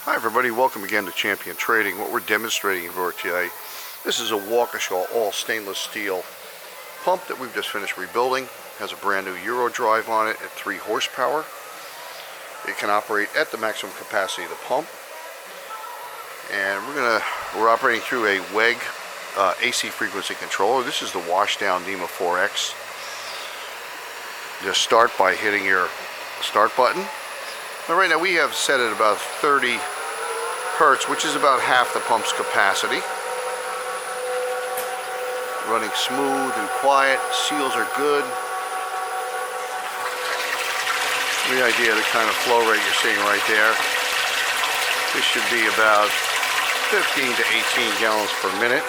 Hi everybody, welcome again to Champion Trading. What we're demonstrating for today, this is a Waukesha all stainless steel pump that we've just finished rebuilding. It has a brand new Euro drive on it at 3 horsepower. It can operate at the maximum capacity of the pump. And we're operating through a Weg AC frequency controller. This is the washdown NEMA 4X. Just start by hitting your start button. Now right now we have set it about 30 hertz, which is about half the pump's capacity. Running smooth and quiet, seals are good. The idea of the kind of flow rate you're seeing right there. This should be about 15 to 18 gallons per minute.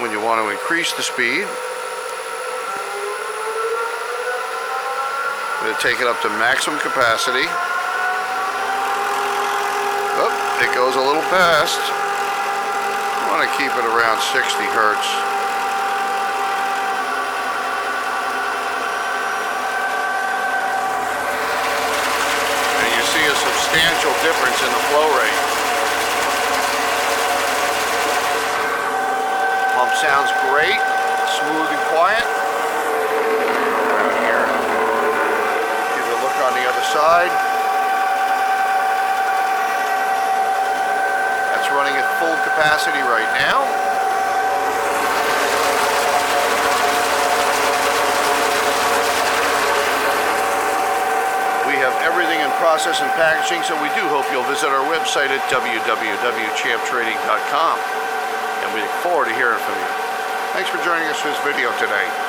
When you want to increase the speed, I'm going to take it up to maximum capacity. Oh, it goes a little fast. I want to keep it around 60 hertz. And you see a substantial difference in the flow rate. Pump sounds great, smooth and quiet. Around here. Give it a look on the other side. Running at full capacity right now. We have everything in process and packaging, so we do hope you'll visit our website at www.champtrading.com, and we look forward to hearing from you. Thanks for joining us for this video today.